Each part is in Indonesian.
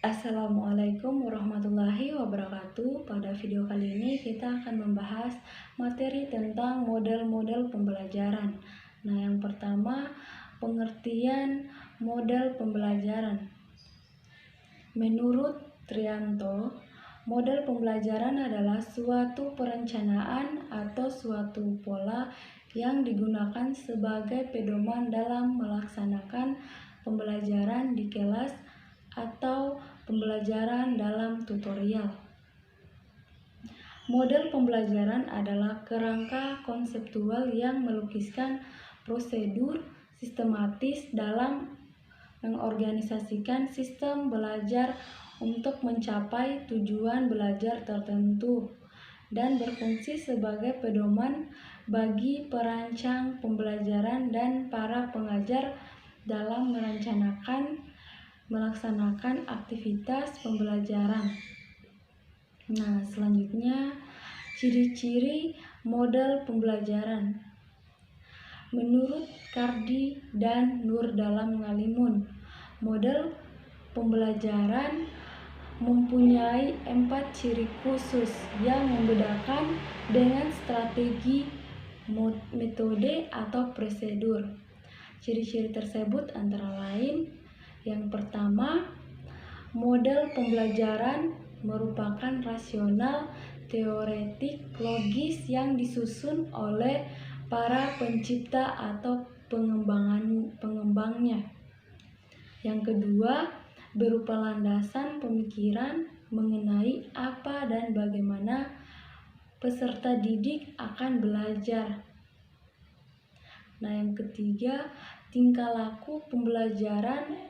Assalamualaikum warahmatullahi wabarakatuh. Pada video kali ini kita akan membahas materi tentang model-model pembelajaran. Nah, yang pertama, pengertian model pembelajaran. Menurut Trianto, model pembelajaran adalah suatu perencanaan atau suatu pola yang digunakan sebagai pedoman dalam melaksanakan pembelajaran di kelas atau pembelajaran dalam tutorial. Model pembelajaran adalah kerangka konseptual yang melukiskan prosedur sistematis dalam mengorganisasikan sistem belajar untuk mencapai tujuan belajar tertentu dan berfungsi sebagai pedoman bagi perancang pembelajaran dan para pengajar dalam melaksanakan aktivitas pembelajaran. Nah, selanjutnya ciri-ciri model pembelajaran. Menurut Kardi dan Nur dalam Ngalimun, model pembelajaran mempunyai 4 ciri khusus yang membedakan dengan strategi, metode, atau prosedur. Ciri-ciri tersebut antara lain: yang pertama, model pembelajaran merupakan rasional, teoretik, logis yang disusun oleh para pencipta atau pengembangnya. Yang kedua, berupa landasan pemikiran mengenai apa dan bagaimana peserta didik akan belajar. Nah, yang ketiga, tingkah laku pembelajaran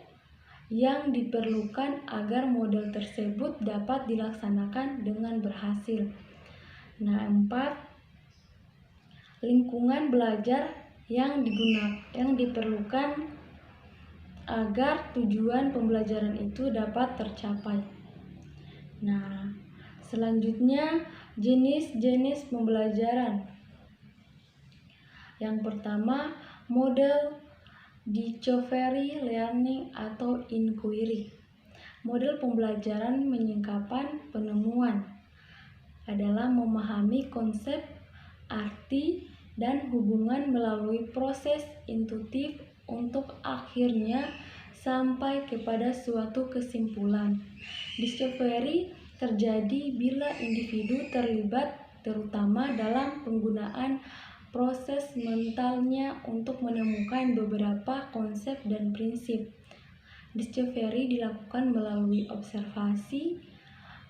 yang diperlukan agar model tersebut dapat dilaksanakan dengan berhasil. Nah, 4, lingkungan belajar yang diperlukan agar tujuan pembelajaran itu dapat tercapai. Nah, selanjutnya jenis-jenis pembelajaran. Yang pertama, model discovery learning atau inquiry. Model pembelajaran menyingkapkan penemuan adalah memahami konsep, arti, dan hubungan melalui proses intuitif untuk akhirnya sampai kepada suatu kesimpulan. Discovery terjadi bila individu terlibat terutama dalam penggunaan proses mentalnya untuk menemukan beberapa konsep dan prinsip. Discovery dilakukan melalui observasi,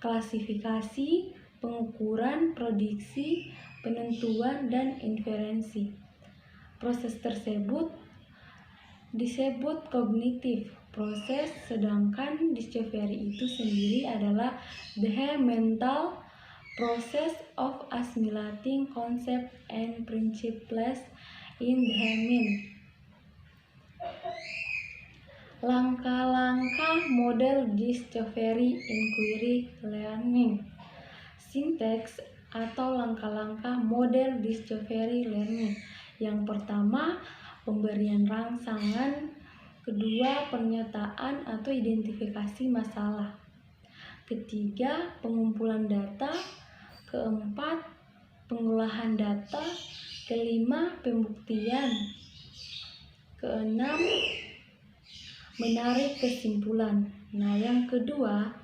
klasifikasi, pengukuran, prediksi, penentuan, dan inferensi. Proses tersebut disebut kognitif proses, sedangkan discovery itu sendiri adalah the mental process of assimilating concepts and principles in the mind. Langkah-langkah model discovery inquiry learning. Sinteks atau langkah-langkah model discovery learning. Yang pertama, pemberian rangsangan. Kedua, pernyataan atau identifikasi masalah. Ketiga, pengumpulan data. Keempat, pengolahan data. Kelima, pembuktian. Keenam, menarik kesimpulan. Nah, yang kedua,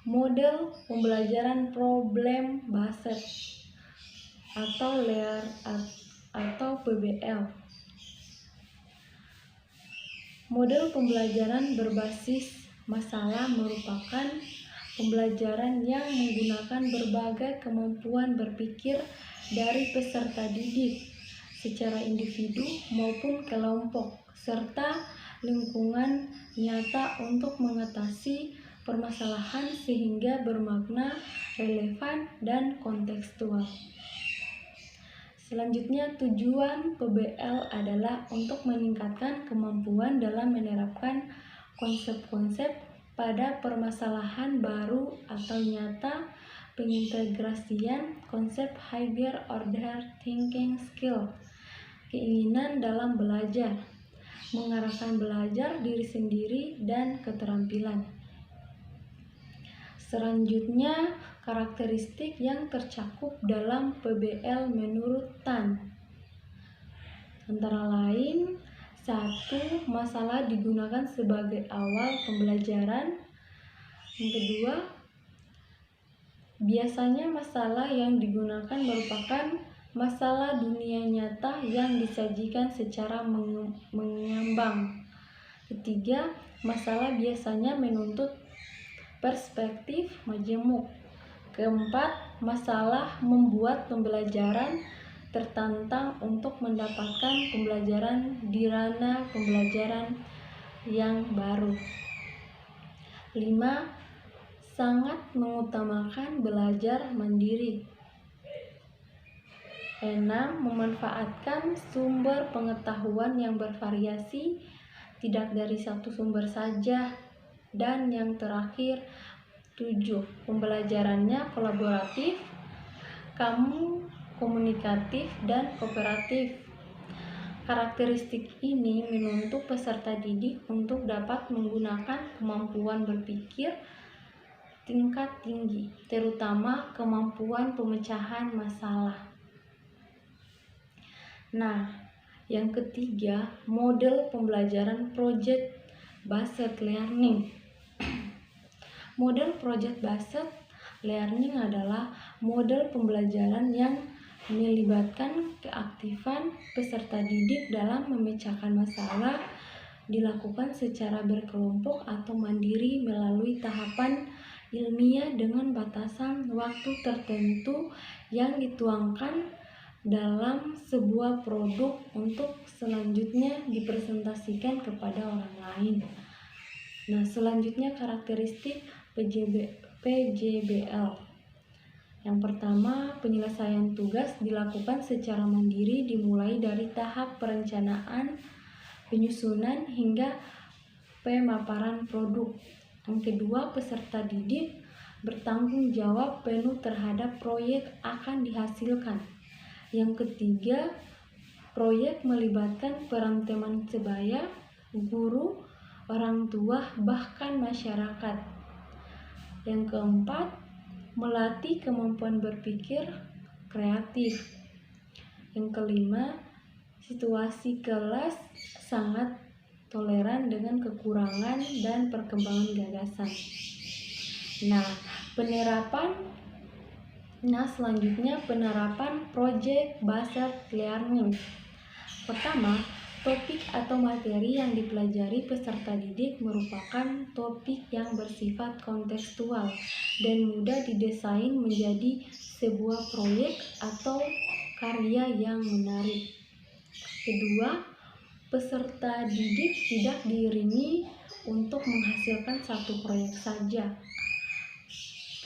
model pembelajaran problem based atau PBL. Model pembelajaran berbasis masalah merupakan pembelajaran yang menggunakan berbagai kemampuan berpikir dari peserta didik secara individu maupun kelompok, serta lingkungan nyata untuk mengatasi permasalahan sehingga bermakna, relevan, dan kontekstual. Selanjutnya, tujuan PBL adalah untuk meningkatkan kemampuan dalam menerapkan konsep-konsep pada permasalahan baru atau nyata, pengintegrasian konsep higher order thinking skill, keinginan dalam belajar, mengarahkan belajar diri sendiri dan keterampilan. Selanjutnya, karakteristik yang tercakup dalam PBL menurut Tan. Antara lain, 1. Masalah digunakan sebagai awal pembelajaran. Yang kedua, biasanya masalah yang digunakan merupakan masalah dunia nyata yang disajikan secara mengambang. Ketiga, masalah biasanya menuntut perspektif majemuk. Keempat, masalah membuat pembelajaran tertantang untuk mendapatkan pembelajaran di ranah pembelajaran yang baru. 5. Sangat mengutamakan belajar mandiri. 6. Memanfaatkan sumber pengetahuan yang bervariasi, tidak dari satu sumber saja. Dan yang terakhir, 7. Pembelajarannya kolaboratif, komunikatif, dan kooperatif. Karakteristik ini menuntut peserta didik untuk dapat menggunakan kemampuan berpikir tingkat tinggi, terutama kemampuan pemecahan masalah. Nah, yang ketiga, model pembelajaran project based learning. Model project based learning adalah model pembelajaran yang melibatkan keaktifan peserta didik dalam memecahkan masalah, dilakukan secara berkelompok atau mandiri melalui tahapan ilmiah dengan batasan waktu tertentu yang dituangkan dalam sebuah produk untuk selanjutnya dipresentasikan kepada orang lain. Nah, selanjutnya karakteristik PJBL. Yang pertama, penyelesaian tugas dilakukan secara mandiri dimulai dari tahap perencanaan, penyusunan, hingga pemaparan produk. Yang kedua, peserta didik bertanggung jawab penuh terhadap proyek akan dihasilkan. Yang ketiga, proyek melibatkan peran teman sebaya, guru, orang tua, bahkan masyarakat. Yang keempat, melatih kemampuan berpikir kreatif. Yang kelima, situasi kelas sangat toleran dengan kekurangan dan perkembangan gagasan. Selanjutnya penerapan project based learning. Pertama, topik atau materi yang dipelajari peserta didik merupakan topik yang bersifat kontekstual dan mudah didesain menjadi sebuah proyek atau karya yang menarik. Kedua, peserta didik tidak diiringi untuk menghasilkan satu proyek saja,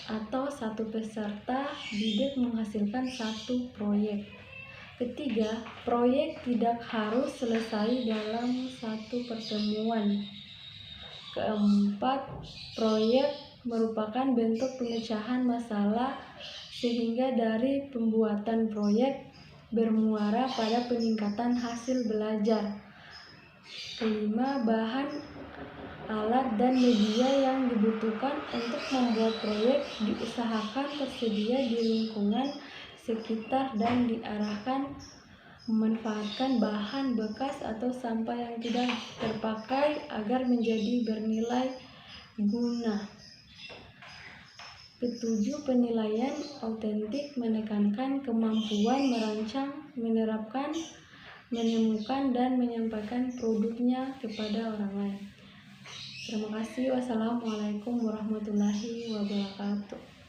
atau satu peserta didik menghasilkan satu proyek. Ketiga, proyek tidak harus selesai dalam satu pertemuan. Keempat, proyek merupakan bentuk pemecahan masalah sehingga dari pembuatan proyek bermuara pada peningkatan hasil belajar. Kelima, bahan, alat, dan media yang dibutuhkan untuk membuat proyek diusahakan tersedia di lingkungan sekitar dan diarahkan memanfaatkan bahan bekas atau sampah yang tidak terpakai agar menjadi bernilai guna. Ketujuh, penilaian autentik menekankan kemampuan merancang, menerapkan, menemukan, dan menyampaikan produknya kepada orang lain. Terima kasih. Wassalamualaikum warahmatullahi wabarakatuh.